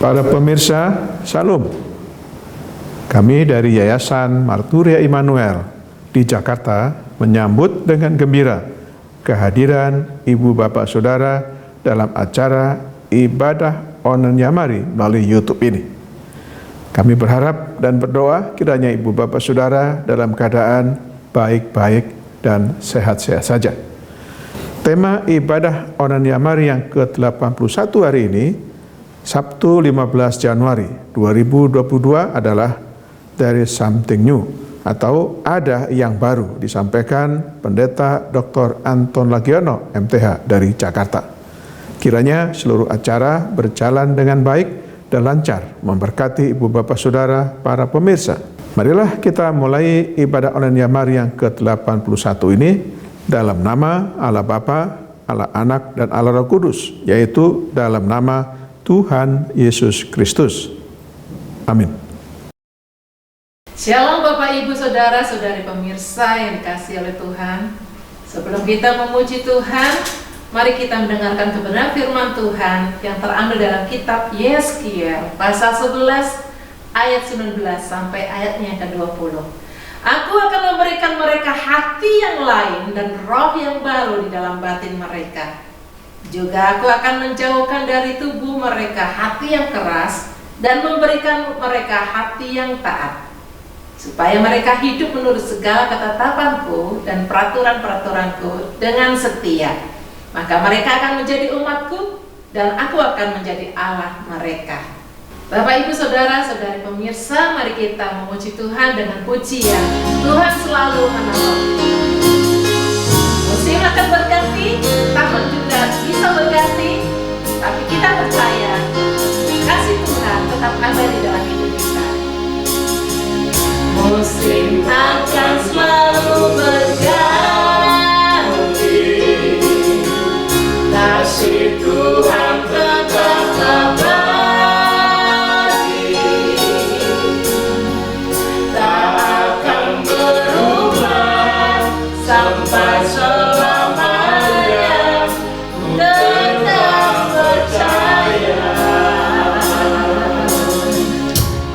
Para pemirsa, Salam. Kami dari Yayasan Marturia Immanuel di Jakarta menyambut dengan gembira kehadiran Ibu Bapak Saudara dalam acara ibadah Onen Yamari melalui YouTube ini. Kami berharap dan berdoa kiranya Ibu Bapak Saudara dalam keadaan baik-baik dan sehat-sehat saja. Tema ibadah Onen Yamari yang ke-81 hari ini, Sabtu 15 Januari 2022 adalah There is something new atau ada yang baru, disampaikan Pendeta Dr. Anton Lagiono MTH dari Jakarta. Kiranya seluruh acara berjalan dengan baik dan lancar, memberkati Ibu Bapak Saudara para pemirsa. Marilah kita mulai ibadah Onen Yamari yang ke-81 ini dalam nama Allah Bapa, Allah Anak, dan Allah Roh Kudus, yaitu dalam nama Tuhan Yesus Kristus. Amin. Shalom Bapak Ibu Saudara, Saudari pemirsa yang dikasihi oleh Tuhan. Sebelum kita memuji Tuhan, mari kita mendengarkan kebenaran firman Tuhan yang terambil dalam kitab Yeskiel pasal 11 ayat 19 sampai ayatnya yang ke-20. Aku akan memberikan mereka hati yang lain dan roh yang baru di dalam batin mereka. Juga aku akan menjauhkan dari tubuh mereka hati yang keras dan memberikan mereka hati yang taat, supaya mereka hidup menurut segala ketetapanku dan peraturan-peraturanku dengan setia. Maka mereka akan menjadi umatku dan aku akan menjadi Allah mereka. Bapak Ibu Saudara, Saudari pemirsa, mari kita memuji Tuhan dengan pujian Tuhan selalu menolong. Musim akan berganti, tahun juga bisa berganti, tapi kita percaya kasih Tuhan tetap abadi dalam hidup kita. Musim akan selalu berganti, kasih Tuhan tetap abadi, tak akan berubah sampai selamanya. Tetap percaya,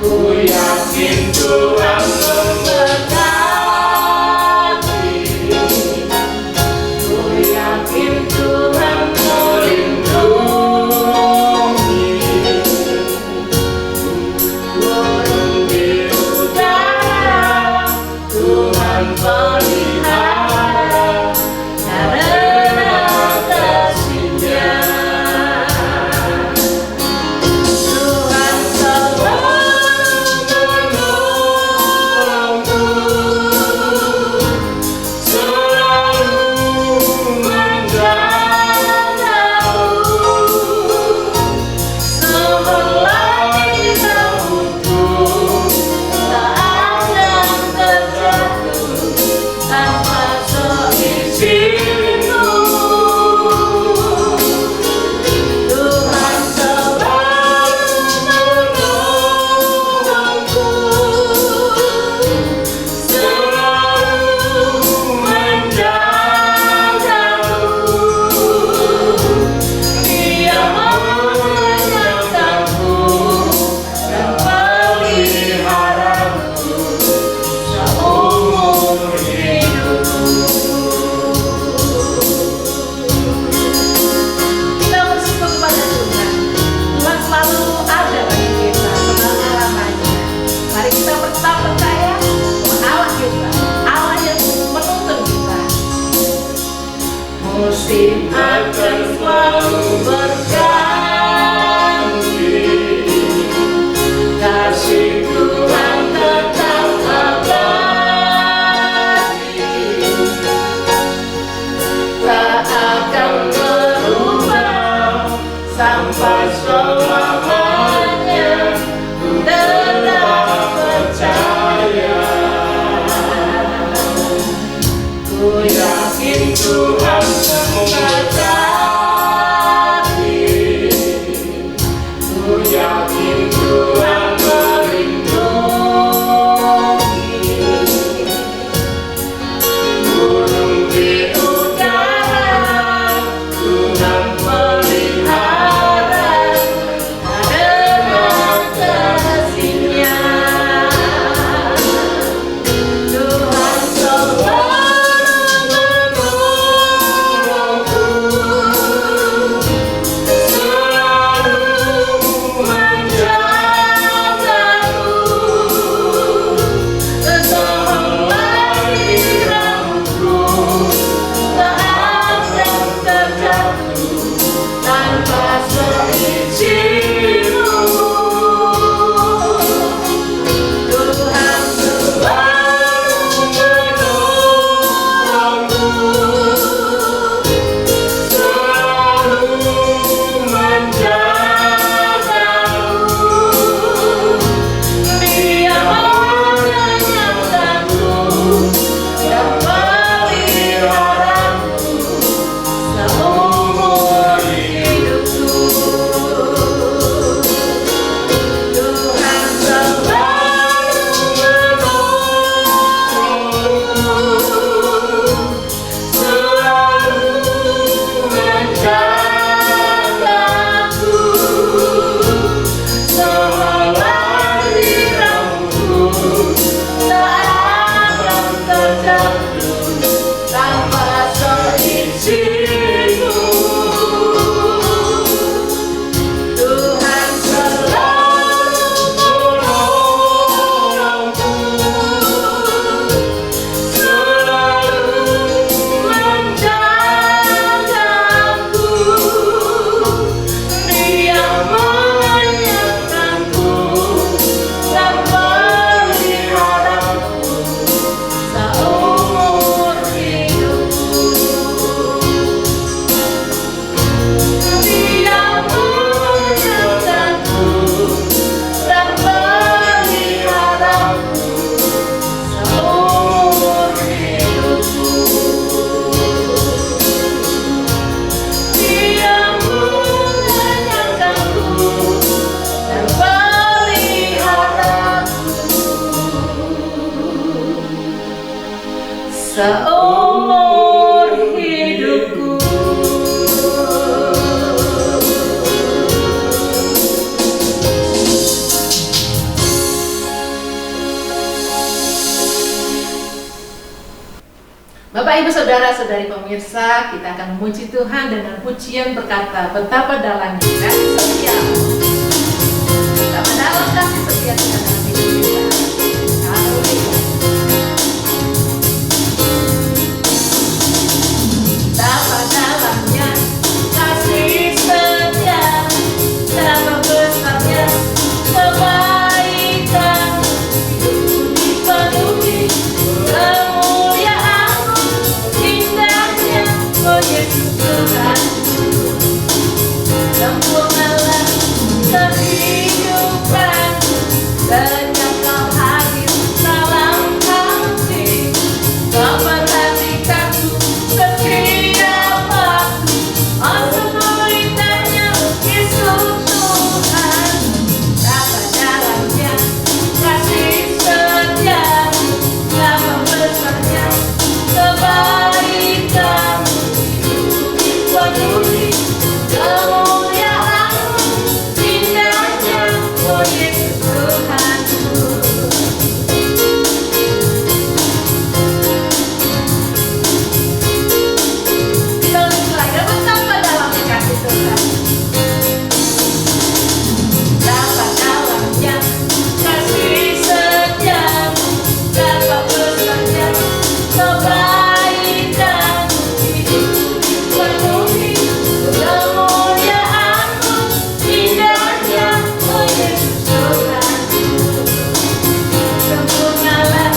ku yakin Tuhan memberkati, ku yakin Tuhan melindungi, burung di udara Tuhan pelihara karena kasih-Nya. Tuhan selalu menolongku, selalu menjagaku, sehelai rambutku tak akan terjatuh tanpa seizinku. Tuhan selalu menolongku, selalu menjagaku, Dia menyertaku dan peliharaku seumur hidupku. Kita bersyukur kepada Tuhan. Tuhan selalu ada bagi kita selama-lamanya. Mari kita tetap percaya bahwa Allah kita, Allah yang menuntun kita. Musim akan selalu berganti, kasih Tuhan tetap abadi, tak akan berubah sampai selamanya. Ku tetap percaya, ku yakin Tuhan memberkati, ku yakin Tuhan melindungi, burung di udara Tuhan pelihara seumur hidupku. Bapak, Ibu, Saudara-saudari pemirsa, kita akan memuji Tuhan dengan pujian berkata, betapa dalamnya kasih setia-Mu. Betapa dalam kasih setia Tuhan dalam hidup kita. Haleluya. Betapa dalamnya kasih setia, betapa besarnya kebaikan, hidupku dipenuhi kemuliaan-Mu, indahnya, oh Yesus Tuhanku. Sempurnalah kehidupanku, sejak Kau hadir dalam hati. Kau perhatikanku setiap waktu, oh sungguh indahnya Yesus Tuhan. Betapa dalamnya kasih setia-Mu, betapa besarnya kebaikan-Mu, dipenuhi kemuliaan-Mu, indahnya, oh Yesus Tuhanku. Kita ulangi lagi, betapa dalamnya kasih Tuhan. Betapa dalamnya kasih setia-Mu, betapa besarnya kebaikan-Mu, hidupku dipenuhi kemuliaan-Mu, indahnya, oh Yesus Tuhanku. Sempurnalah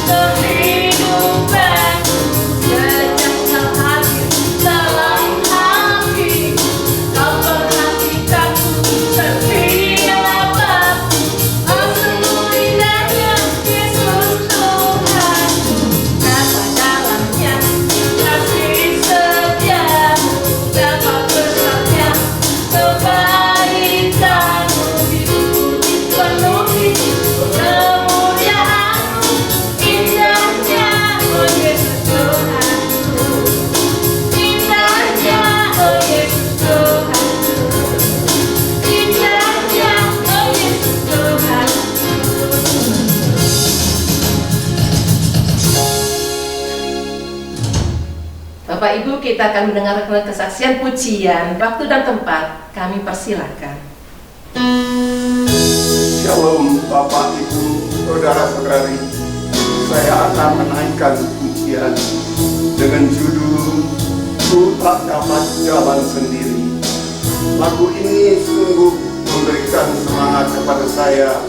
kehidupanku, sejak Kau hadir dalam hati. Kau perhatikanku setiap waktu, oh sungguh indahnya Yesus Tuhanku. Betapa dalamnya kasih setia-Mu, betapa besarnya kebaikan-Mu, hidupku dipenuhi kemuliaan-Mu, indahnya, oh Yesus Tuhanku. Indahnya, oh Yesus Tuhanku. Indahnya, oh Yesus Tuhanku. Bapak Ibu, kita akan mendengarkan kesaksian pujian. Waktu dan tempat kami persilahkan. Shalom Bapak Ibu, Saudara-saudari. Saya akan menaikkan pujian dengan judul Ku Tak Dapat Jalan Sendiri. Lagu ini sungguh memberikan semangat kepada saya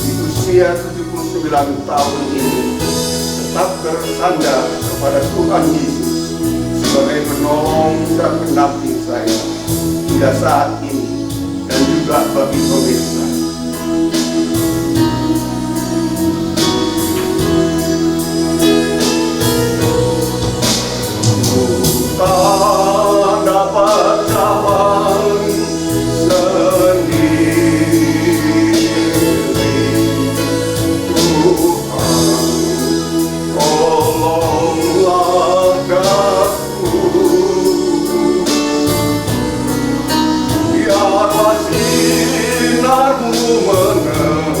di usia 79 tahun ini, tetap bersandar kepada Tuhan Yesus sebagai penolong dan pendamping saya hingga saat ini, dan juga bagi pemirsa. Tak dapat jalan sendiri, Tuhan tolonglah daku. Biarlah sinarmu menerangi.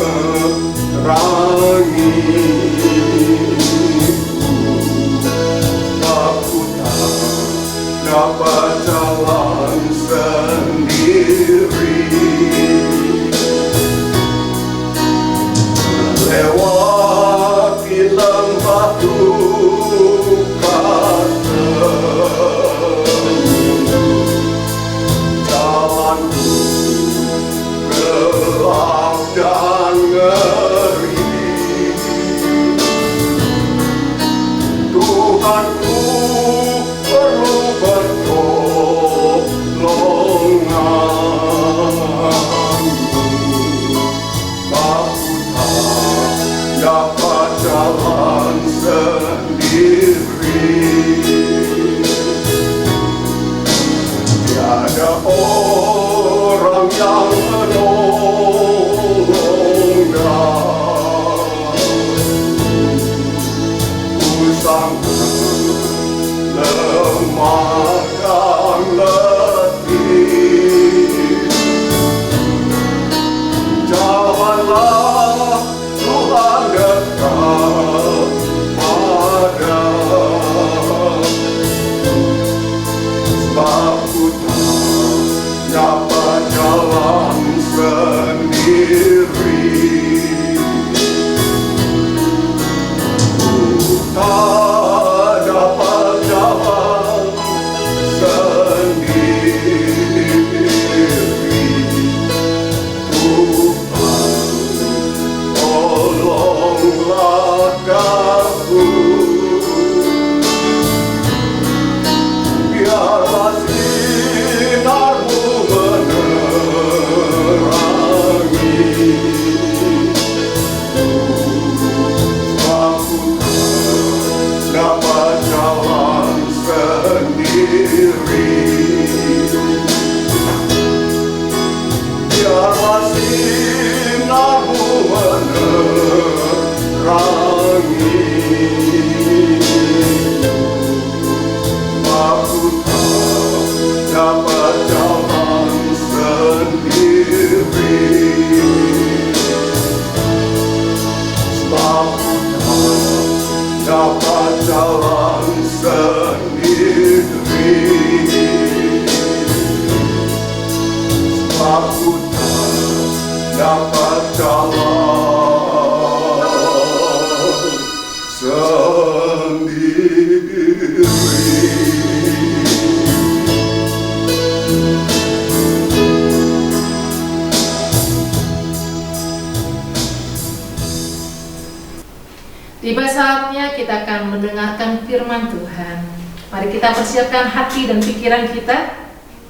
Aku tak dapat jalan sendiri, lewati lembah duka jalanku gelap dan ngeri. Tuhanku perlu pertolonganmu. Aku tak dapat jalan sendiri, tiada orang yang menolong aku. Sanggup lemah dan letih, janganlah Tuhan dekat padaku, sebab ku tak dapat jalan sendiri. Tak dapat jalan sendiri, Tuhan tolonglah aku. Biarlah sinarmu menerangi. Aku dapat jalan sendiri, biarlah sinarmu menerangi. Aku tak dapat jalan sendiri, aku tak dapat jalan sendiri. Aku tak dapat jalan sendiri. Tiba saatnya kita akan mendengarkan firman Tuhan. Mari kita persiapkan hati dan pikiran kita.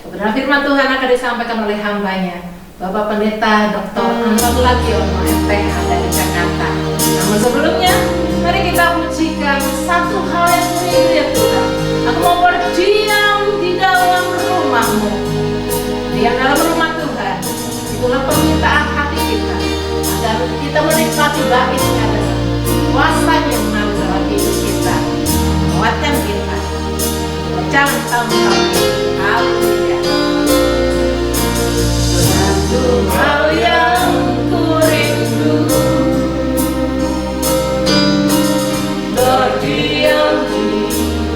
Kebenaran firman Tuhan akan disampaikan oleh hambanya, Bapak Pendeta Dr. Anton Lagiono, MPH dari Jakarta. Namun sebelumnya, mari kita pujikan satu hal yang rindu ya Tuhan. Aku mau berdiam di dalam rumah-Mu. Diam dalam rumah Tuhan. Itulah permintaan hati kita, agar kita menikmati bait-Nya dengan kuasanya menaruh dalam hidup kita, menguatkan kita berjalan tahun-tahun. Haleluya. Satu hal yang ku rindu, berdiam di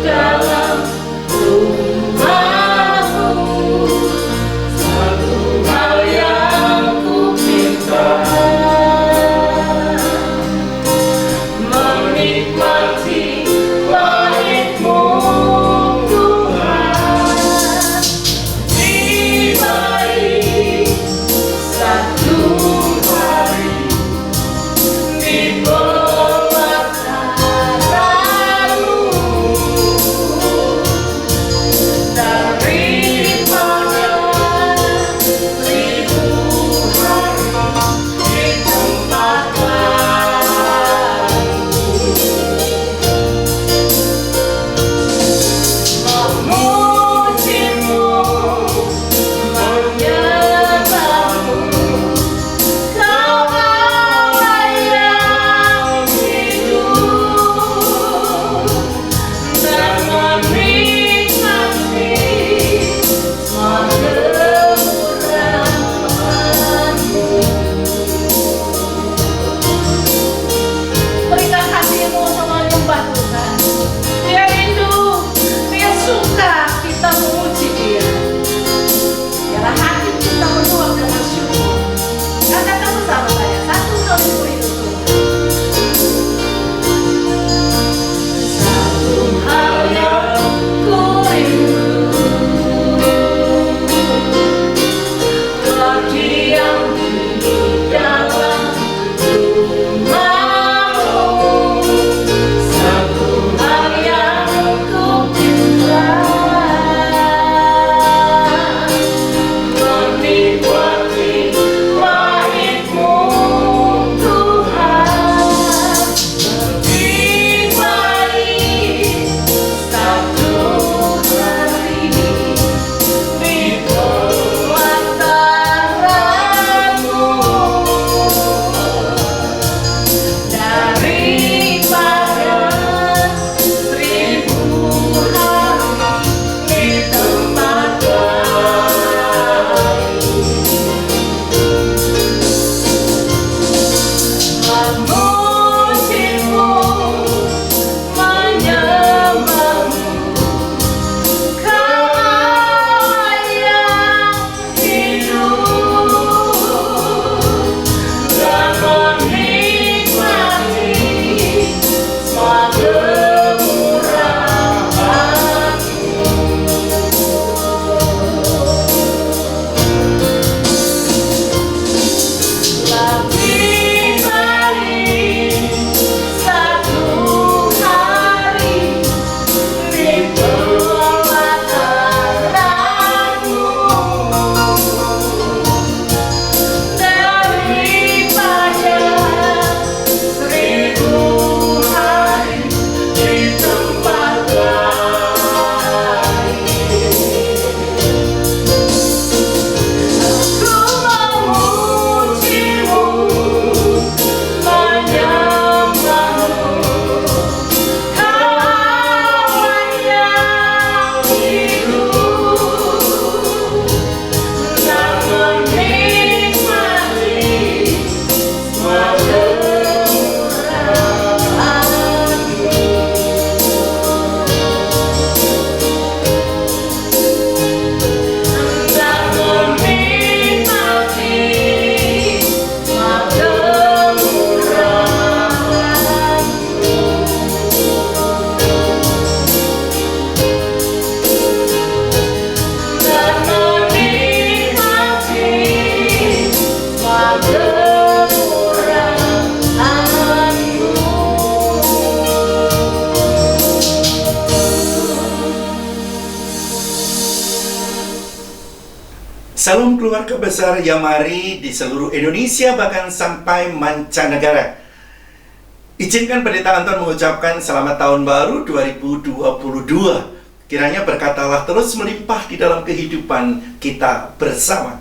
dalam rumah-Mu. Satu hal yang ku minta, menikmati bait-Mu Tuhan. Salam keluarga besar Yamari di seluruh Indonesia bahkan sampai mancanegara. Izinkan Pendeta Anton mengucapkan selamat tahun baru 2022. Kiranya berkat Allah terus melimpah di dalam kehidupan kita bersama.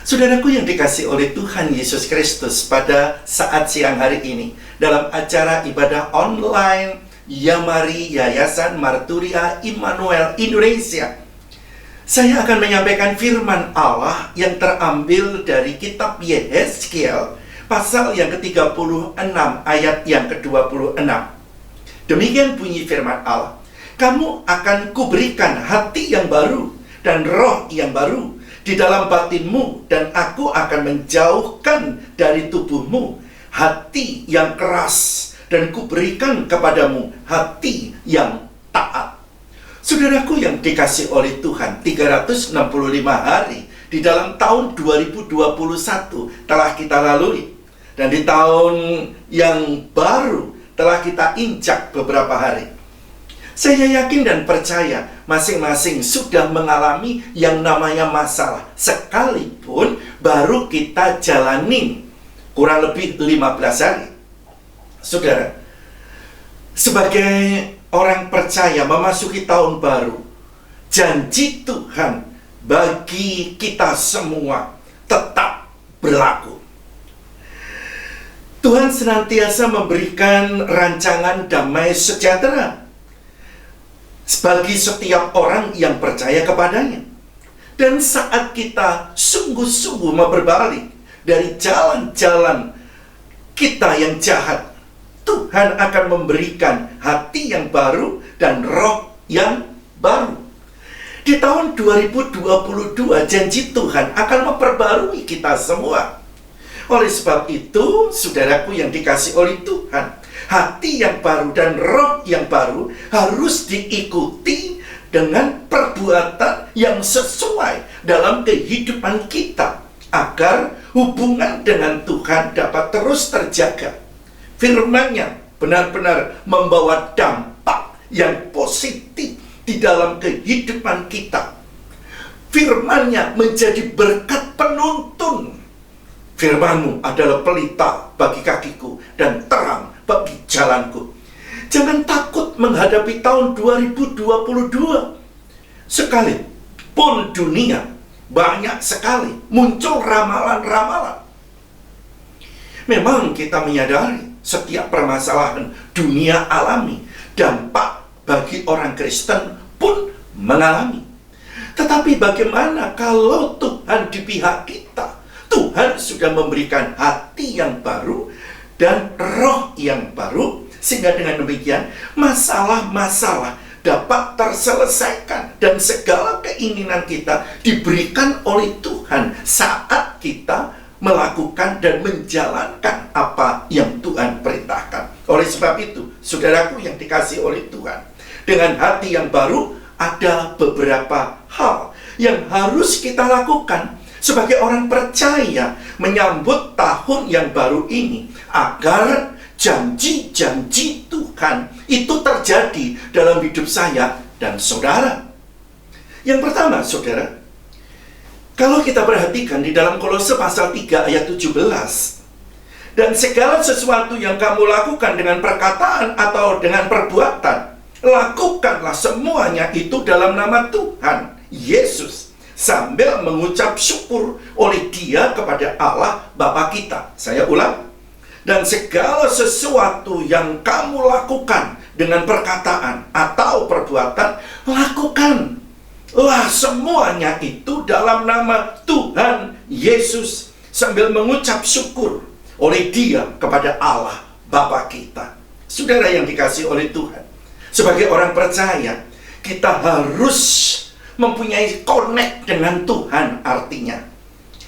Saudaraku yang dikasihi oleh Tuhan Yesus Kristus, pada saat siang hari ini dalam acara ibadah online Yamari Yayasan Marturia Immanuel Indonesia, saya akan menyampaikan firman Allah yang terambil dari kitab Yehezkiel pasal yang ke-36 ayat yang ke-26. Demikian bunyi firman Allah. Kamu akan kuberikan hati yang baru dan roh yang baru di dalam batinmu, dan aku akan menjauhkan dari tubuhmu hati yang keras, dan kuberikan kepadamu hati yang taat. Saudaraku yang dikasihi oleh Tuhan, 365 hari di dalam tahun 2021 telah kita lalui. Dan di tahun yang baru telah kita injak beberapa hari. Saya yakin dan percaya masing-masing sudah mengalami yang namanya masalah, sekalipun baru kita jalanin kurang lebih 15 hari. Saudara, sebagai orang percaya memasuki tahun baru, janji Tuhan bagi kita semua tetap berlaku. Tuhan senantiasa memberikan rancangan damai sejahtera bagi setiap orang yang percaya kepadanya. Dan saat kita sungguh-sungguh mau berbalik dari jalan-jalan kita yang jahat, Tuhan akan memberikan hati yang baru dan roh yang baru. Di tahun 2022, janji Tuhan akan memperbarui kita semua. Oleh sebab itu, saudaraku yang dikasihi oleh Tuhan, hati yang baru dan roh yang baru harus diikuti dengan perbuatan yang sesuai dalam kehidupan kita, agar hubungan dengan Tuhan dapat terus terjaga. Firman-Nya benar-benar membawa dampak yang positif di dalam kehidupan kita. Firman-Nya menjadi berkat penuntun. Firman-Mu adalah pelita bagi kakiku dan terang bagi jalanku. Jangan takut menghadapi tahun 2022. Sekalipun dunia banyak sekali muncul ramalan-ramalan. Memang kita menyadari setiap permasalahan dunia alami, dampak bagi orang Kristen pun mengalami. Tetapi bagaimana kalau Tuhan di pihak kita? Tuhan sudah memberikan hati yang baru dan roh yang baru, sehingga dengan demikian masalah-masalah dapat terselesaikan dan segala keinginan kita diberikan oleh Tuhan saat kita melakukan dan menjalankan apa yang Tuhan perintahkan. Oleh sebab itu, saudaraku yang dikasihi oleh Tuhan, dengan hati yang baru ada beberapa hal yang harus kita lakukan sebagai orang percaya menyambut tahun yang baru ini, agar janji-janji Tuhan itu terjadi dalam hidup saya dan saudara. Yang pertama, saudara, kalau kita perhatikan di dalam Kolose pasal 3 ayat 17, dan segala sesuatu yang kamu lakukan dengan perkataan atau dengan perbuatan, lakukanlah semuanya itu dalam nama Tuhan Yesus, sambil mengucap syukur oleh Dia kepada Allah Bapa kita. Saya ulang. Dan segala sesuatu yang kamu lakukan dengan perkataan atau perbuatan, lakukanlah semuanya itu dalam nama Tuhan Yesus, sambil mengucap syukur oleh Dia kepada Allah Bapa kita. Saudara yang dikasihi oleh Tuhan, sebagai orang percaya, kita harus mempunyai connect dengan Tuhan. Artinya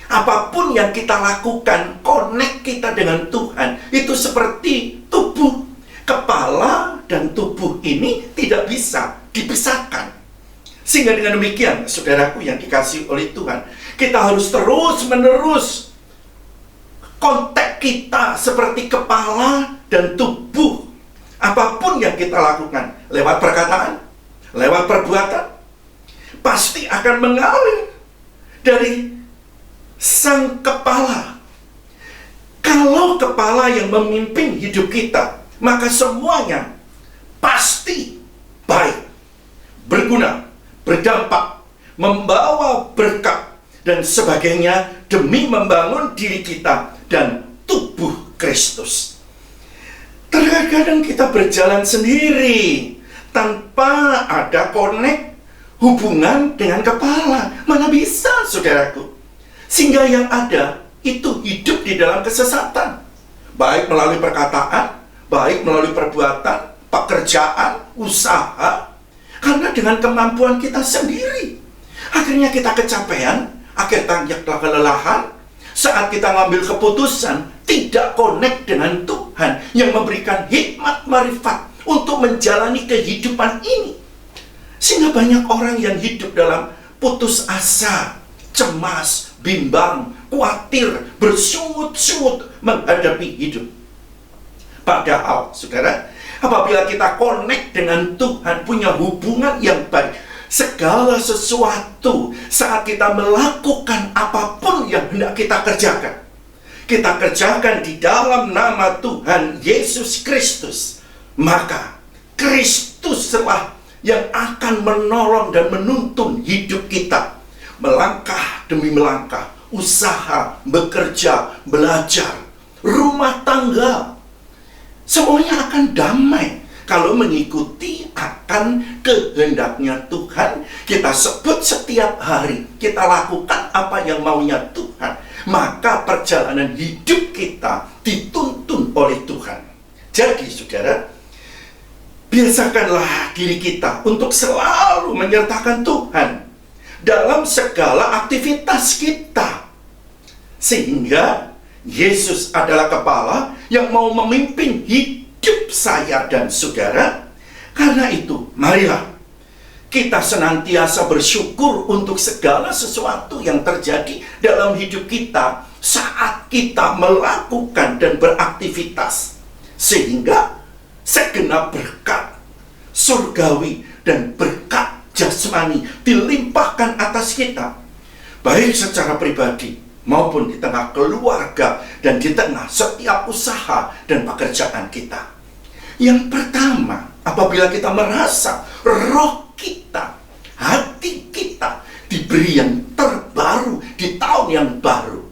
apapun yang kita lakukan, connect kita dengan Tuhan. Itu seperti tubuh. Kepala dan tubuh ini tidak bisa dipisahkan. Sehingga dengan demikian, saudaraku yang dikasihi oleh Tuhan, kita harus terus-menerus kontak kita seperti kepala dan tubuh. Apapun yang kita lakukan, lewat perkataan, lewat perbuatan, pasti akan mengalir dari sang kepala. Kalau kepala yang memimpin hidup kita, maka semuanya pasti baik, berguna, berdampak, membawa berkat dan sebagainya demi membangun diri kita dan tubuh Kristus. Terkadang kita berjalan sendiri tanpa ada connect hubungan dengan kepala. Mana bisa, saudaraku? Sehingga yang ada itu hidup di dalam kesesatan, baik melalui perkataan, baik melalui perbuatan, pekerjaan, usaha. Karena dengan kemampuan kita sendiri, akhirnya kita kecapean, akhirnya kita kelelahan. Saat kita ngambil keputusan, tidak connect dengan Tuhan yang memberikan hikmat marifat untuk menjalani kehidupan ini. Sehingga banyak orang yang hidup dalam putus asa, cemas, bimbang, khawatir, bersungut-sungut menghadapi hidup. Padahal, saudara, apabila kita connect dengan Tuhan, punya hubungan yang baik, segala sesuatu saat kita melakukan apapun yang hendak kita kerjakan di dalam nama Tuhan Yesus Kristus, maka Kristuslah yang akan menolong dan menuntun hidup kita, melangkah demi melangkah, usaha, bekerja, belajar, rumah tangga, semuanya akan damai kalau mengikuti akan kehendaknya Tuhan. Kita sebut setiap hari, kita lakukan apa yang maunya Tuhan, maka perjalanan hidup kita dituntun oleh Tuhan. Jadi saudara, biasakanlah diri kita untuk selalu menyertakan Tuhan dalam segala aktivitas kita, sehingga Yesus adalah kepala yang mau memimpin hidup saya dan saudara. Karena itu, marilah kita senantiasa bersyukur untuk segala sesuatu yang terjadi dalam hidup kita saat kita melakukan dan beraktivitas, sehingga segenap berkat surgawi dan berkat jasmani dilimpahkan atas kita, baik secara pribadi maupun di tengah keluarga dan di tengah setiap usaha dan pekerjaan kita. Yang pertama, apabila kita merasa roh kita, hati kita diberi yang terbaru di tahun yang baru,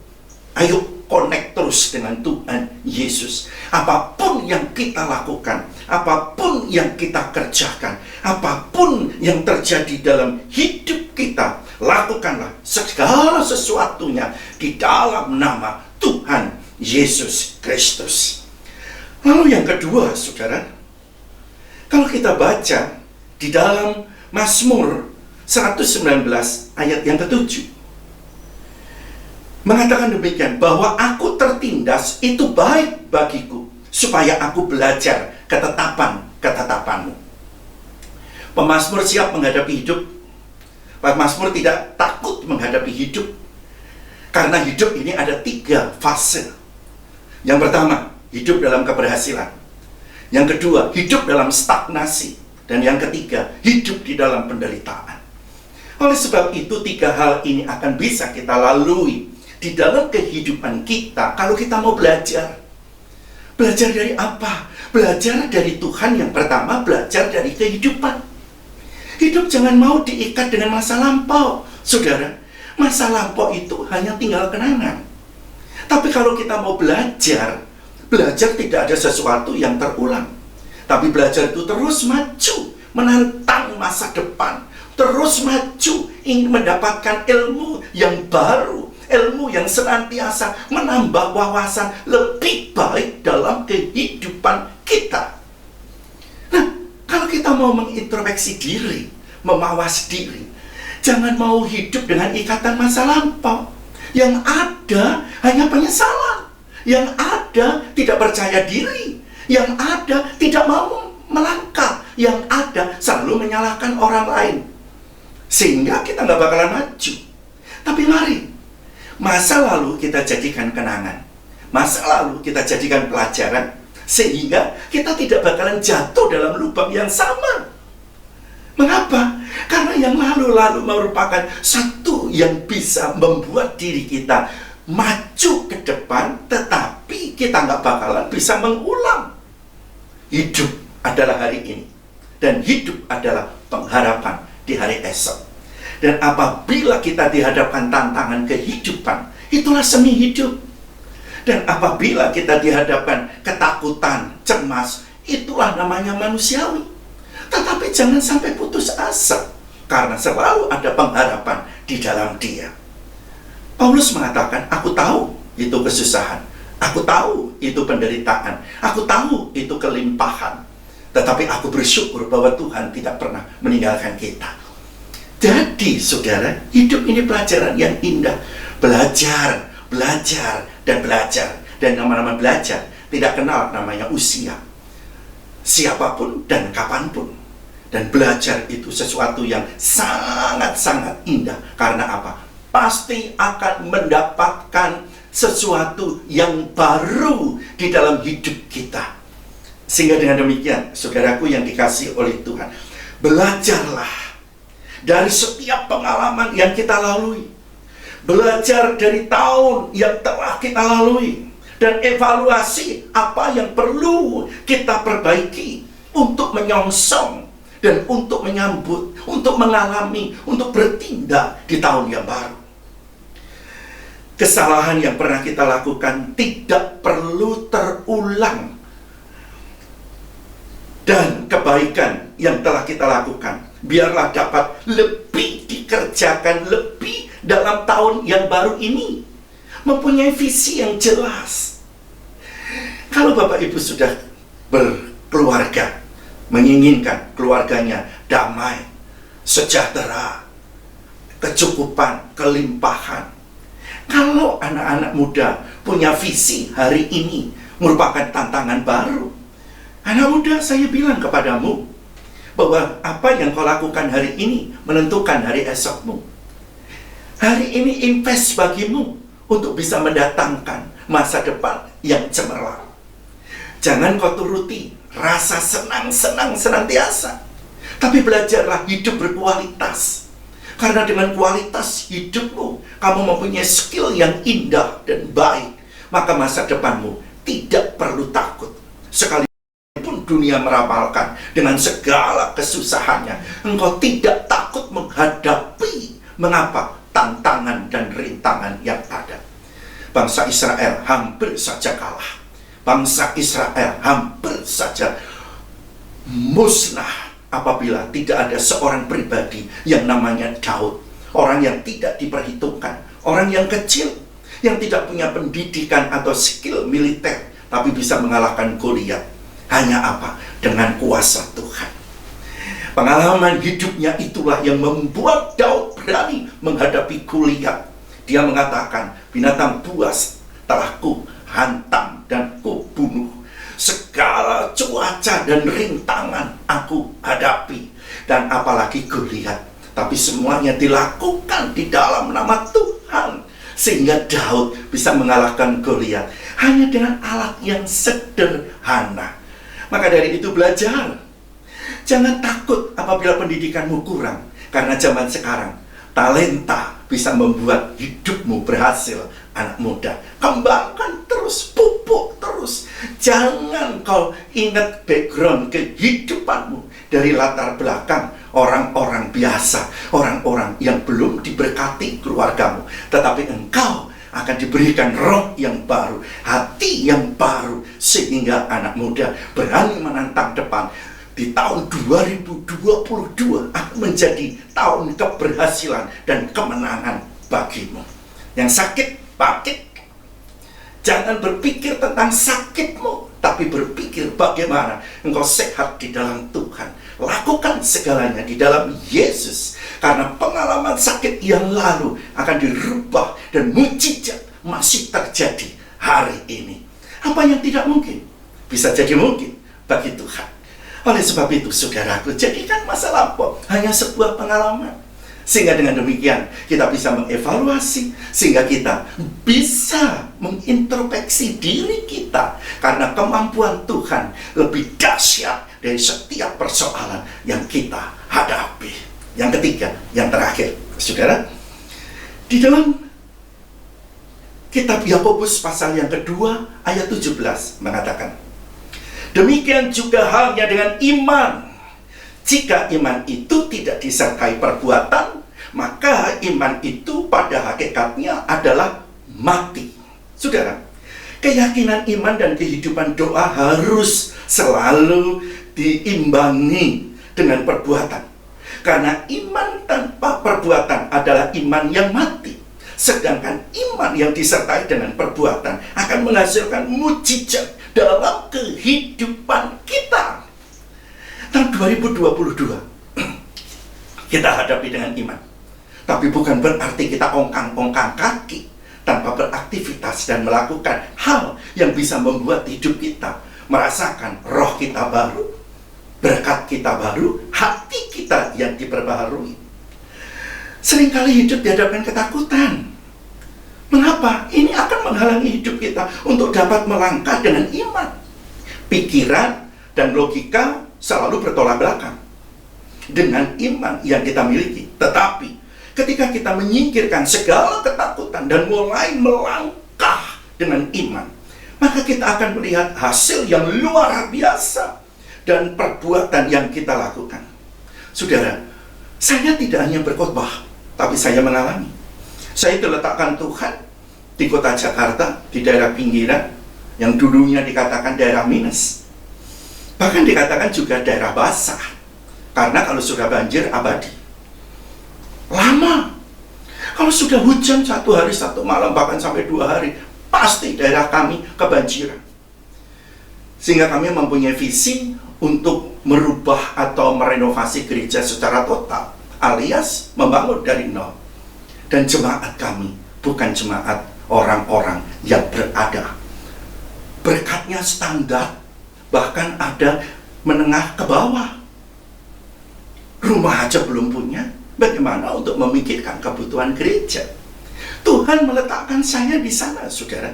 ayo connect terus dengan Tuhan Yesus. Apapun yang kita lakukan, apapun yang kita kerjakan, apapun yang terjadi dalam hidup kita, lakukanlah segala sesuatunya di dalam nama Tuhan Yesus Kristus. Lalu yang kedua, saudara, kalau kita baca di dalam Mazmur 119 ayat yang ke-7, mengatakan demikian, bahwa aku tertindas itu baik bagiku, supaya aku belajar ketetapan-ketetapanmu. Pemazmur siap menghadapi hidup. Pemazmur tidak takut menghadapi hidup, karena hidup ini ada 3 fase. Yang pertama, hidup dalam keberhasilan. Yang kedua, hidup dalam stagnasi. Dan yang ketiga, hidup di dalam penderitaan. Oleh sebab itu, 3 hal ini akan bisa kita lalui di dalam kehidupan kita kalau kita mau belajar. Belajar dari apa? Belajar dari Tuhan. Yang pertama, belajar dari kehidupan. Hidup jangan mau diikat dengan masa lampau, saudara. Masa lampau itu hanya tinggal kenangan. Tapi kalau kita mau belajar tidak ada sesuatu yang terulang. Tapi belajar itu terus maju, menantang masa depan. Terus maju, ingin mendapatkan ilmu yang baru, ilmu yang senantiasa menambah wawasan lebih baik dalam kehidupan kita. Nah, kalau kita mau mengintrospeksi diri, memawas diri, jangan mau hidup dengan ikatan masa lampau. Yang ada hanya penyesalan, yang ada tidak percaya diri, yang ada tidak mau melangkah, yang ada selalu menyalahkan orang lain, sehingga kita nggak bakalan maju. Tapi mari, masa lalu kita jadikan kenangan, masa lalu kita jadikan pelajaran, sehingga kita tidak bakalan jatuh dalam lubang yang sama. Mengapa? Karena yang lalu-lalu merupakan satu yang bisa membuat diri kita maju ke depan, tetapi kita nggak bakalan bisa mengulang. Hidup adalah hari ini, dan hidup adalah pengharapan di hari esok. Dan apabila kita dihadapkan tantangan kehidupan, itulah seni hidup. Dan apabila kita dihadapkan ketakutan, cemas, itulah namanya manusiawi. Tetapi jangan sampai putus asa, karena selalu ada pengharapan di dalam Dia. Paulus mengatakan, aku tahu itu kesusahan, aku tahu itu penderitaan, aku tahu itu kelimpahan, tetapi aku bersyukur bahwa Tuhan tidak pernah meninggalkan kita. Jadi saudara, hidup ini pelajaran yang indah. Belajar, belajar, dan belajar. Dan nama-nama belajar tidak kenal namanya usia, siapapun dan kapanpun. Dan belajar itu sesuatu yang sangat-sangat indah. Karena apa? Pasti akan mendapatkan sesuatu yang baru di dalam hidup kita. Sehingga dengan demikian, saudaraku yang dikasihi oleh Tuhan, belajarlah dari setiap pengalaman yang kita lalui. Belajar dari tahun yang telah kita lalui. Dan evaluasi apa yang perlu kita perbaiki untuk menyongsong dan untuk menyambut, untuk mengalami, untuk bertindak di tahun yang baru. Kesalahan yang pernah kita lakukan tidak perlu terulang. Dan kebaikan yang telah kita lakukan, biarlah dapat lebih dikerjakan lebih dalam tahun yang baru ini. Mempunyai visi yang jelas. Kalau Bapak Ibu sudah berkeluarga, menginginkan keluarganya damai, sejahtera, kecukupan, kelimpahan. Kalau anak-anak muda punya visi hari ini merupakan tantangan baru. Anak muda, saya bilang kepadamu bahwa apa yang kau lakukan hari ini menentukan hari esokmu. Hari ini invest bagimu untuk bisa mendatangkan masa depan yang cemerlang. Jangan kau turuti rasa senang-senang senantiasa, tapi belajarlah hidup berkualitas. Karena dengan kualitas hidupmu, kamu mempunyai skill yang indah dan baik, maka masa depanmu tidak perlu takut. Sekalipun dunia merapalkan dengan segala kesusahannya, engkau tidak takut menghadapi tantangan dan rintangan yang ada. Bangsa Israel hampir saja kalah. Bangsa Israel hampir saja musnah apabila tidak ada seorang pribadi yang namanya Daud. Orang yang tidak diperhitungkan, orang yang kecil, yang tidak punya pendidikan atau skill militer, tapi bisa mengalahkan Goliat. Hanya apa? Dengan kuasa Tuhan. Pengalaman hidupnya itulah yang membuat Daud berani menghadapi Goliat. Dia mengatakan, binatang buas telah ku hantam dan ku bunuh. Segala cuaca dan rintangan aku hadapi. Dan apalagi Goliat. Tapi semuanya dilakukan di dalam nama Tuhan. Sehingga Daud bisa mengalahkan Goliat hanya dengan alat yang sederhana. Maka dari itu belajar. Jangan takut apabila pendidikanmu kurang. Karena zaman sekarang talenta bisa membuat hidupmu berhasil. Anak muda, kembangkan terus, pupuk terus. Jangan kau ingat background kehidupanmu dari latar belakang orang-orang biasa, orang-orang yang belum diberkati keluargamu. Tetapi engkau akan diberikan roh yang baru, hati yang baru, sehingga anak muda berani menantang depan. Di tahun 2022 akan menjadi tahun keberhasilan dan kemenangan bagimu. Yang sakit, bangkit. Jangan berpikir tentang sakitmu, tapi berpikir bagaimana engkau sehat di dalam Tuhan. Lakukan segalanya di dalam Yesus. Karena pengalaman sakit yang lalu akan dirubah dan mujizat masih terjadi hari ini. Apa yang tidak mungkin bisa jadi mungkin bagi Tuhan. Oleh sebab itu, saudaraku, jadikan masa lampau hanya sebuah pengalaman. Sehingga dengan demikian kita bisa mengevaluasi, sehingga kita bisa mengintrospeksi diri kita. Karena kemampuan Tuhan lebih dahsyat dari setiap persoalan yang kita hadapi. Yang ketiga, yang terakhir, saudara, di dalam kitab Yakobus pasal yang kedua ayat 17 mengatakan, demikian juga halnya dengan iman. Jika iman itu tidak disertai perbuatan, maka iman itu pada hakikatnya adalah mati. Saudara, keyakinan iman dan kehidupan doa harus selalu diimbangi dengan perbuatan. Karena iman tanpa perbuatan adalah iman yang mati. Sedangkan iman yang disertai dengan perbuatan akan menghasilkan mukjizat dalam kehidupan kita. Tahun 2022 kita hadapi dengan iman. Tapi bukan berarti kita ongkang-ongkang kaki tanpa beraktivitas dan melakukan hal yang bisa membuat hidup kita merasakan roh kita baru, berkat kita baru, hati kita yang diperbaharui. Seringkali hidup dihadapkan ketakutan. Mengapa? Ini akan menghalangi hidup kita untuk dapat melangkah dengan iman. Pikiran dan logika selalu bertolak belakang dengan iman yang kita miliki. Tetapi ketika kita menyingkirkan segala ketakutan dan mulai melangkah dengan iman, maka kita akan melihat hasil yang luar biasa dan perbuatan yang kita lakukan. Saudara, saya tidak hanya berkhotbah, tapi saya mengalami. Saya diletakkan Tuhan di kota Jakarta, di daerah pinggiran, yang dulunya dikatakan daerah minus. Bahkan dikatakan juga daerah basah, karena kalau sudah banjir abadi. Lama. Kalau sudah hujan 1 hari 1 malam, bahkan sampai 2 hari, pasti daerah kami kebanjiran. Sehingga kami mempunyai visi untuk merubah atau merenovasi gereja secara total, alias membangun dari nol. Dan jemaat kami bukan jemaat orang-orang yang berada. Berkatnya standar, bahkan ada menengah ke bawah. Rumah aja belum punya, bagaimana untuk memikirkan kebutuhan gereja? Tuhan meletakkan saya di sana, saudara.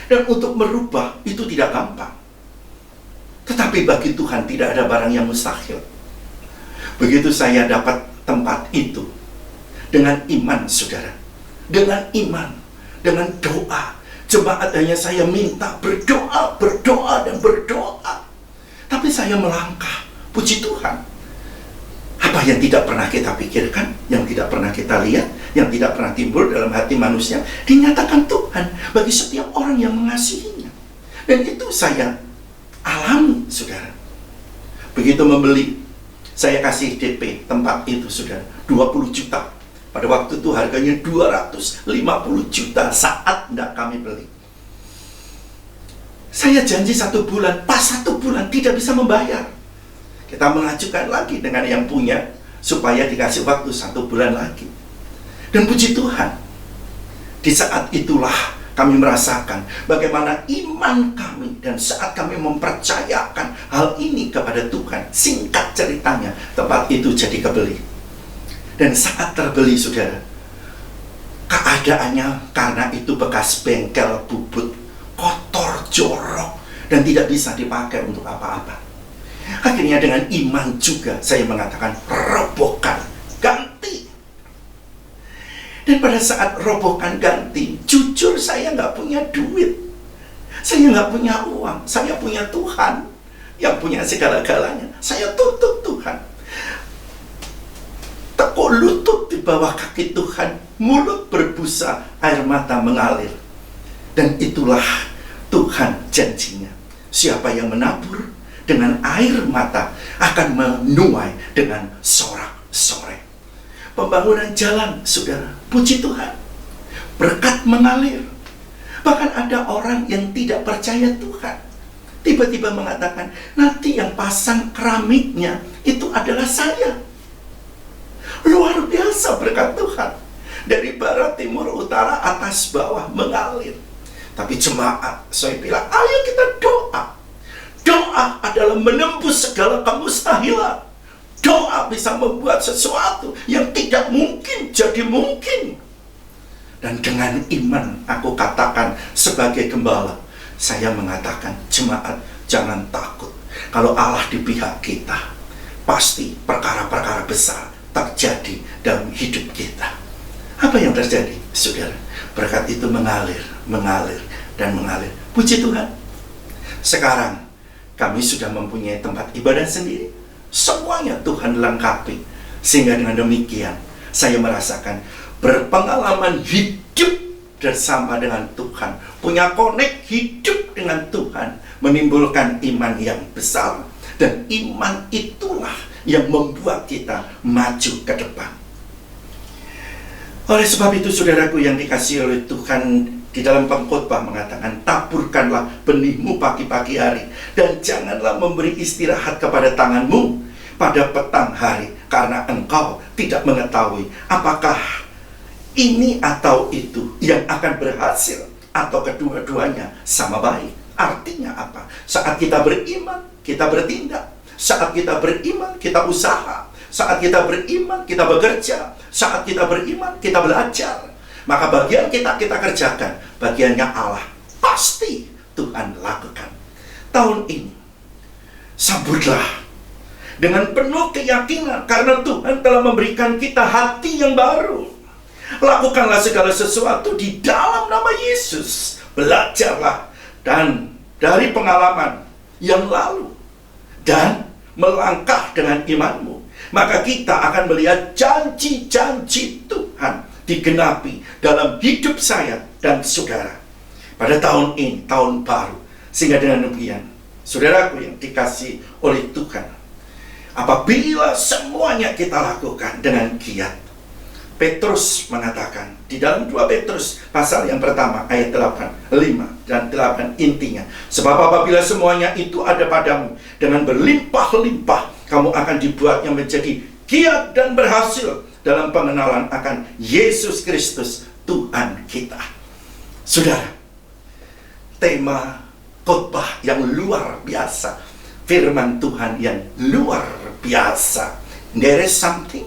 Dan untuk merubah itu tidak gampang. Tetapi bagi Tuhan tidak ada barang yang mustahil. Begitu saya dapat tempat itu, dengan iman, saudara, dengan iman, dengan doa, jemaat hanya saya minta berdoa, berdoa, dan berdoa. Tapi saya melangkah, puji Tuhan. Apa yang tidak pernah kita pikirkan, yang tidak pernah kita lihat, yang tidak pernah timbul dalam hati manusia, dinyatakan Tuhan bagi setiap orang yang mengasihinya. Dan itu saya alami, saudara. Begitu membeli, saya kasih DP tempat itu, saudara, 20 juta. Pada waktu itu harganya 250 juta saat tidak kami beli. Saya janji 1 bulan, pas 1 bulan tidak bisa membayar. Kita mengajukan lagi dengan yang punya, supaya dikasih waktu 1 bulan lagi. Dan puji Tuhan, di saat itulah kami merasakan bagaimana iman kami. Dan saat kami mempercayakan hal ini kepada Tuhan, singkat ceritanya, tempat itu jadi kebeli. Dan saat terbeli, saudara, keadaannya karena itu bekas bengkel bubut, kotor, jorok, dan tidak bisa dipakai untuk apa-apa. Akhirnya dengan iman juga saya mengatakan, robohkan, ganti. Dan pada saat robohkan ganti, jujur saya nggak punya duit. Saya nggak punya uang, saya punya Tuhan yang punya segala-galanya. Saya tutup Tuhan. Tekuk lutut di bawah kaki Tuhan, mulut berbusa, air mata mengalir. Dan itulah Tuhan janjinya. Siapa yang menabur dengan air mata akan menuai dengan sorak-sorai. Pembangunan jalan, saudara, puji Tuhan, berkat mengalir. Bahkan ada orang yang tidak percaya Tuhan, tiba-tiba mengatakan, nanti yang pasang keramiknya itu adalah saya. Luar biasa berkat Tuhan. Dari barat, timur, utara, atas, bawah mengalir. Tapi jemaat, saya bilang, ayo kita doa. Doa adalah menembus segala kemustahilan. Doa bisa membuat sesuatu yang tidak mungkin jadi mungkin. Dan dengan iman, aku katakan sebagai gembala, saya mengatakan, jemaat, jangan takut. Kalau Allah di pihak kita, pasti perkara-perkara besar terjadi dalam hidup kita. Apa yang terjadi, saudara? Berkat itu mengalir, dan mengalir. Puji Tuhan. Sekarang kami sudah mempunyai tempat ibadah sendiri. Semuanya Tuhan lengkapi. Sehingga dengan demikian saya merasakan berpengalaman hidup bersama dengan Tuhan, punya connect hidup dengan Tuhan, menimbulkan iman yang besar. Dan iman itulah yang membuat kita maju ke depan. Oleh sebab itu, saudaraku yang dikasihi oleh Tuhan, di dalam pengkhotbah mengatakan, taburkanlah benihmu pagi-pagi hari, dan janganlah memberi istirahat kepada tanganmu pada petang hari, karena engkau tidak mengetahui apakah ini atau itu yang akan berhasil, atau kedua-duanya sama baik. Artinya apa? Saat kita beriman, kita bertindak. Saat kita beriman, kita usaha. Saat kita beriman, kita bekerja. Saat kita beriman, kita belajar. Maka bagian kita kerjakan. Bagiannya Allah pasti Tuhan lakukan. Tahun ini sambutlah dengan penuh keyakinan, karena Tuhan telah memberikan kita hati yang baru. Lakukanlah segala sesuatu di dalam nama Yesus. Belajarlah dan dari pengalaman yang lalu, dan melangkah dengan imanmu, maka kita akan melihat janji-janji Tuhan digenapi dalam hidup saya dan saudara pada tahun ini, tahun baru. Sehingga dengan demikian, saudaraku yang dikasihi oleh Tuhan, apabila semuanya kita lakukan dengan giat, Petrus mengatakan di dalam 2 Petrus pasal yang pertama ayat 8, 5 dan 8 intinya, sebab apabila semuanya itu ada padamu dengan berlimpah-limpah, kamu akan dibuatnya menjadi giat dan berhasil dalam pengenalan akan Yesus Kristus Tuhan kita. Saudara, tema khotbah yang luar biasa, firman Tuhan yang luar biasa. There is something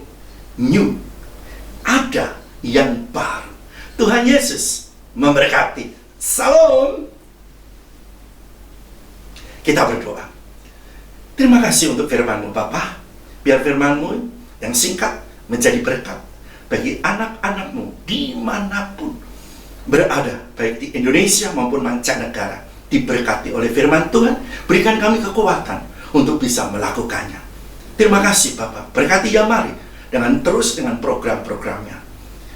new. Ada yang baru. Tuhan Yesus memberkati. Salam. Kita berdoa. Terima kasih untuk firman-Mu Bapa. Biar firman-Mu yang singkat menjadi berkat bagi anak-anak-Mu dimanapun berada, baik di Indonesia maupun mancanegara. Diberkati oleh firman Tuhan. Berikan kami kekuatan untuk bisa melakukannya. Terima kasih Bapak. Berkati Yamari dengan program-programnya.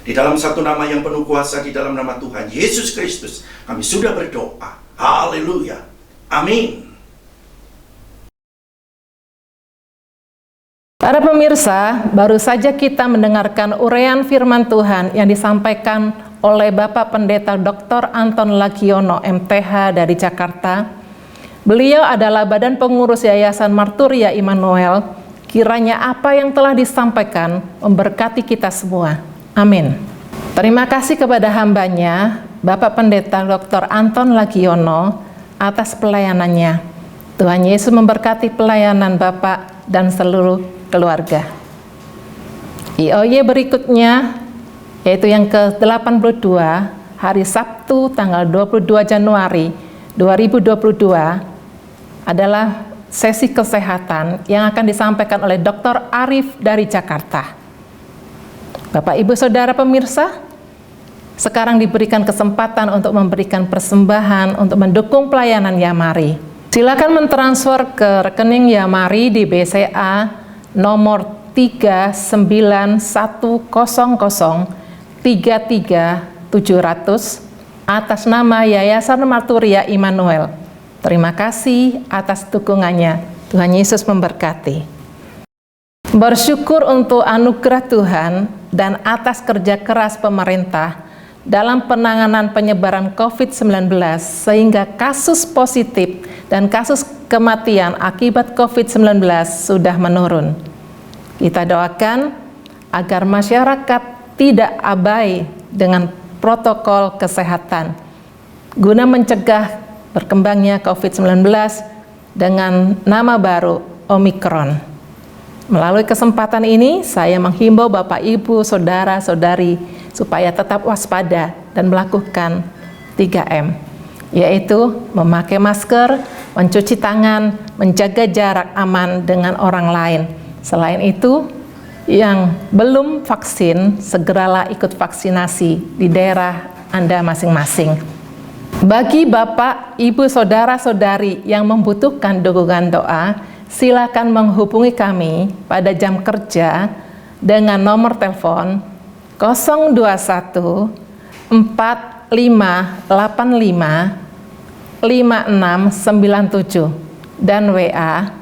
Di dalam satu nama yang penuh kuasa, di dalam nama Tuhan Yesus Kristus, kami sudah berdoa. Haleluya. Amin. Para pemirsa, baru saja kita mendengarkan uraian firman Tuhan yang disampaikan oleh Bapak Pendeta Dr. Anton Lagiono, MTH dari Jakarta. Beliau adalah Badan Pengurus Yayasan Marturia Immanuel. Kiranya apa yang telah disampaikan memberkati kita semua. Amin. Terima kasih kepada hambanya, Bapak Pendeta Dr. Anton Lagiono, atas pelayanannya. Tuhan Yesus memberkati pelayanan Bapak dan seluruh keluarga. IOY berikutnya, yaitu yang ke-82, hari Sabtu tanggal 22 Januari 2022, adalah sesi kesehatan yang akan disampaikan oleh Dr. Arif dari Jakarta. Bapak, Ibu, Saudara pemirsa, sekarang diberikan kesempatan untuk memberikan persembahan untuk mendukung pelayanan Yamari. Silakan mentransfer ke rekening Yamari di BCA nomor 3910033 atas nama Yayasan Marturia Immanuel. Terima kasih atas dukungannya. Tuhan Yesus memberkati. Bersyukur untuk anugerah Tuhan dan atas kerja keras pemerintah dalam penanganan penyebaran COVID-19 sehingga kasus positif dan kasus kematian akibat COVID-19 sudah menurun. Kita doakan agar masyarakat tidak abai dengan protokol kesehatan guna mencegah berkembangnya COVID-19 dengan nama baru Omikron. Melalui kesempatan ini, saya menghimbau Bapak, Ibu, Saudara, Saudari supaya tetap waspada dan melakukan 3M, yaitu memakai masker, mencuci tangan, menjaga jarak aman dengan orang lain, Selain itu, yang belum vaksin, segeralah ikut vaksinasi di daerah Anda masing-masing. Bagi Bapak, Ibu, Saudara-saudari yang membutuhkan dukungan doa, silakan menghubungi kami pada jam kerja dengan nomor telepon 021 4585 5697 dan WA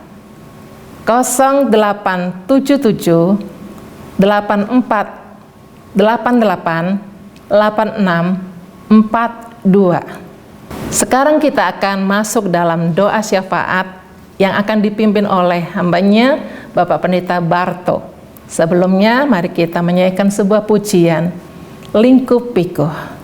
0877 84 88 8642. Sekarang kita akan masuk dalam doa syafaat yang akan dipimpin oleh hambanya Bapak Pendeta Barto. Sebelumnya mari kita menyanyikan sebuah pujian, Lingkup Pikuh.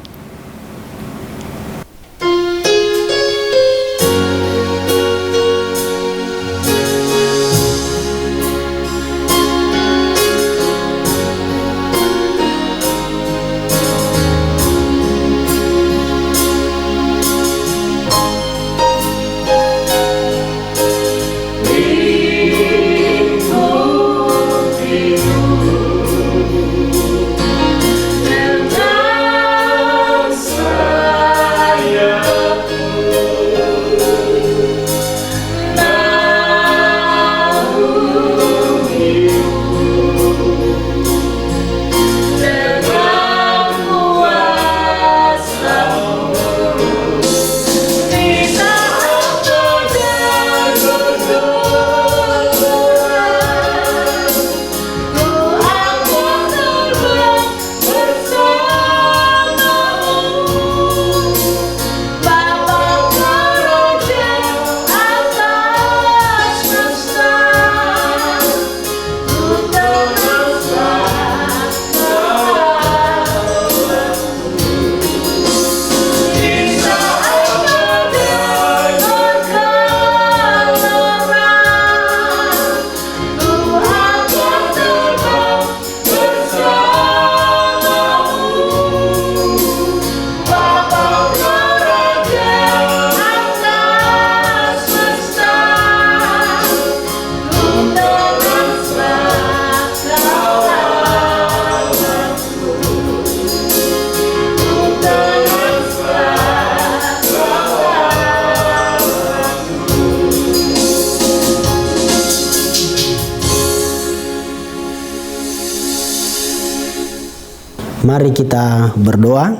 Mari kita berdoa.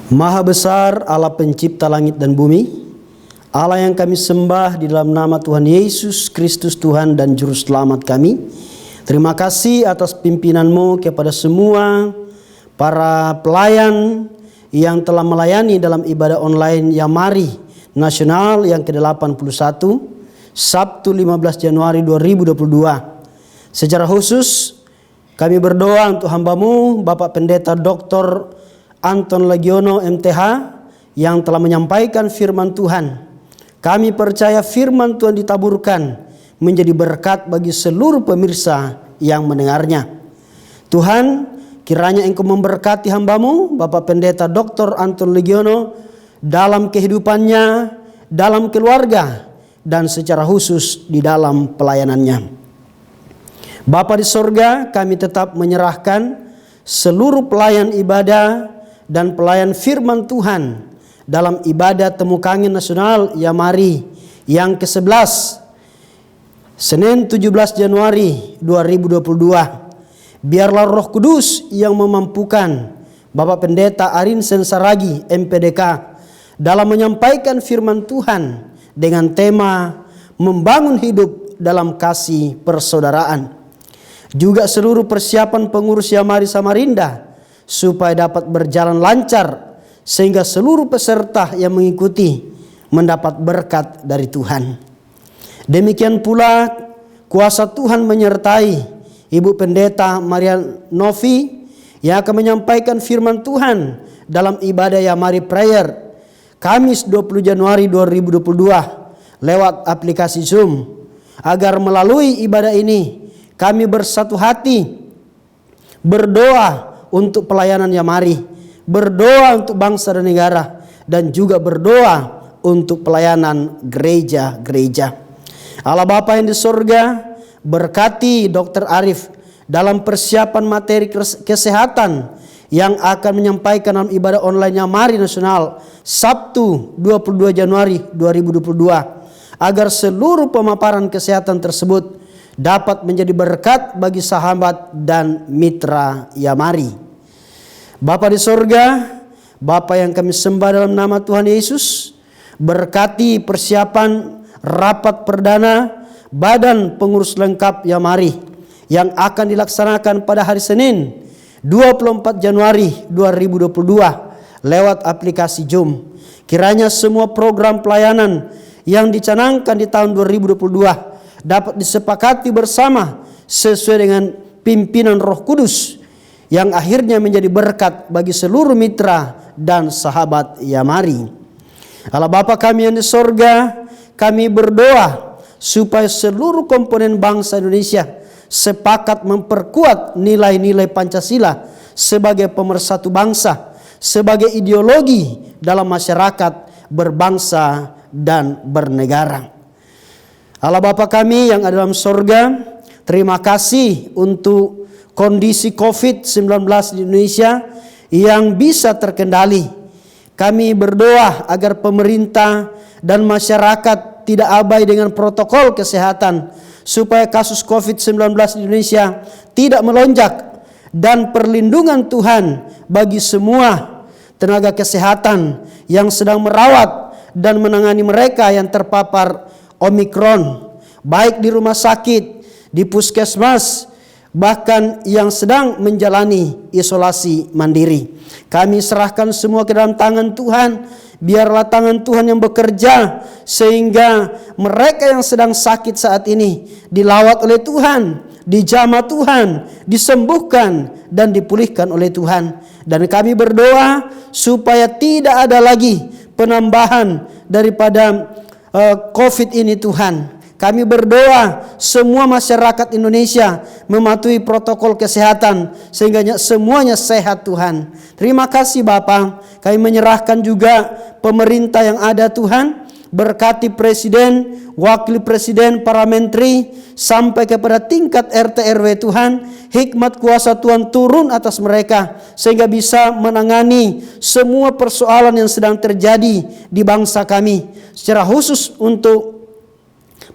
Maha besar Allah pencipta langit dan bumi, Allah yang kami sembah di dalam nama Tuhan Yesus Kristus Tuhan dan Juru Selamat kami. Terima kasih atas pimpinan-Mu kepada semua para pelayan yang telah melayani dalam ibadah online Yamari Nasional yang ke-81 Sabtu 15 Januari 2022. Secara khusus kami berdoa untuk hamba-Mu Bapak Pendeta Dr. Anton Legiono MTH yang telah menyampaikan firman Tuhan. Kami percaya firman Tuhan ditaburkan menjadi berkat bagi seluruh pemirsa yang mendengarnya. Tuhan, kiranya Engkau memberkati hamba-Mu Bapak Pendeta Dr. Anton Legiono dalam kehidupannya, dalam keluarga, dan secara khusus di dalam pelayanannya. Bapa di sorga, kami tetap menyerahkan seluruh pelayan ibadah dan pelayan firman Tuhan dalam ibadah Temu Kangen Nasional Yamari yang ke-11 Senin 17 Januari 2022. Biarlah Roh Kudus yang memampukan Bapak Pendeta Arin Sensaragi MPDK dalam menyampaikan firman Tuhan dengan tema membangun hidup dalam kasih persaudaraan. Juga seluruh persiapan pengurus Yamari Samarinda supaya dapat berjalan lancar sehingga seluruh peserta yang mengikuti mendapat berkat dari Tuhan. Demikian pula kuasa Tuhan menyertai Ibu Pendeta Maria Novi yang akan menyampaikan firman Tuhan dalam ibadah Yamari Prayer Kamis 20 Januari 2022 lewat aplikasi Zoom, agar melalui ibadah ini kami bersatu hati berdoa untuk pelayanan Yamari, berdoa untuk bangsa dan negara, dan juga berdoa untuk pelayanan gereja-gereja. Allah Bapa yang di surga, Berkati Dr. Arif dalam persiapan materi kesehatan yang akan menyampaikan dalam ibadah online Yamari Nasional Sabtu 22 Januari 2022, agar seluruh pemaparan kesehatan tersebut dapat menjadi berkat bagi sahabat dan mitra Yamari. Bapa di sorga, Bapa yang kami sembah dalam nama Tuhan Yesus, berkati persiapan rapat perdana Badan Pengurus Lengkap Yamari yang akan dilaksanakan pada hari Senin 24 Januari 2022 lewat aplikasi Zoom. Kiranya semua program pelayanan yang dicanangkan di tahun 2022 dapat disepakati bersama sesuai dengan pimpinan Roh Kudus, yang akhirnya menjadi berkat bagi seluruh mitra dan sahabat Yamari. Allah Bapa kami yang di sorga, kami berdoa supaya seluruh komponen bangsa Indonesia sepakat memperkuat nilai-nilai Pancasila sebagai pemersatu bangsa, sebagai ideologi dalam masyarakat berbangsa dan bernegara. Allah Bapa kami yang ada dalam sorga, terima kasih untuk kondisi COVID-19 di Indonesia yang bisa terkendali. Kami berdoa agar pemerintah dan masyarakat tidak abai dengan protokol kesehatan, supaya kasus COVID-19 di Indonesia tidak melonjak, dan perlindungan Tuhan bagi semua tenaga kesehatan yang sedang merawat dan menangani mereka yang terpapar Omikron, baik di rumah sakit, di puskesmas, bahkan yang sedang menjalani isolasi mandiri. Kami serahkan semua ke dalam tangan Tuhan. Biarlah tangan Tuhan yang bekerja, sehingga mereka yang sedang sakit saat ini dilawat oleh Tuhan, dijamah Tuhan, disembuhkan dan dipulihkan oleh Tuhan. Dan kami berdoa supaya tidak ada lagi penambahan daripada COVID ini Tuhan. Kami berdoa semua masyarakat Indonesia mematuhi protokol kesehatan sehingga semuanya sehat Tuhan. Terima kasih Bapa. Kami menyerahkan juga pemerintah yang ada Tuhan. Berkati presiden, wakil presiden, para menteri sampai kepada tingkat RT RW Tuhan. Hikmat kuasa Tuhan turun atas mereka sehingga bisa menangani semua persoalan yang sedang terjadi di bangsa kami. Secara khusus untuk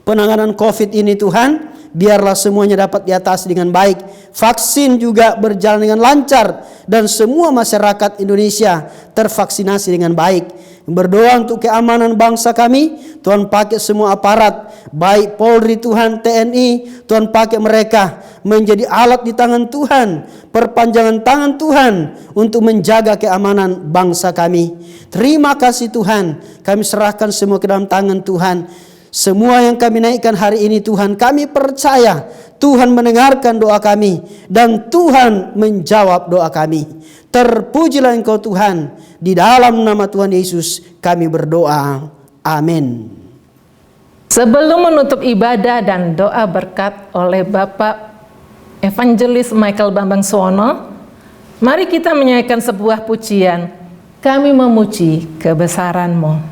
penanganan COVID ini Tuhan, biarlah semuanya dapat diatasi dengan baik. Vaksin juga berjalan dengan lancar dan semua masyarakat Indonesia tervaksinasi dengan baik. Berdoa untuk keamanan bangsa kami, Tuhan pakai semua aparat, baik Polri Tuhan, TNI, Tuhan pakai mereka menjadi alat di tangan Tuhan, perpanjangan tangan Tuhan untuk menjaga keamanan bangsa kami. Terima kasih Tuhan, kami serahkan semua ke dalam tangan Tuhan. Semua yang kami naikkan hari ini Tuhan, kami percaya Tuhan mendengarkan doa kami dan Tuhan menjawab doa kami. Terpujilah Engkau Tuhan, di dalam nama Tuhan Yesus kami berdoa. Amin. Sebelum menutup ibadah dan doa berkat oleh Bapak Evangelis Michael Bambang Suwono, mari kita menyanyikan sebuah pujian. Kami memuji kebesaran-Mu.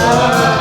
Agar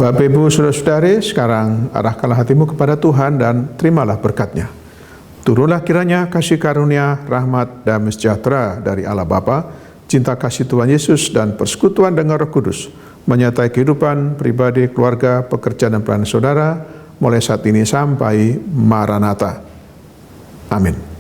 Bapak Ibu Saudara-saudari, sekarang arahkanlah hatimu kepada Tuhan dan terimalah berkat-Nya. Turunlah kiranya kasih karunia, rahmat, damai sejahtera dari Allah Bapa, cinta kasih Tuhan Yesus dan persekutuan dengan Roh Kudus menyertai kehidupan pribadi, keluarga, pekerjaan dan pelayanan saudara mulai saat ini sampai Maranatha. Amin.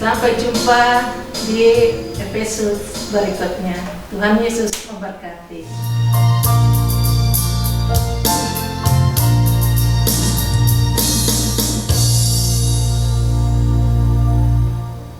Sampai jumpa di episode berikutnya. Tuhan Yesus memberkati.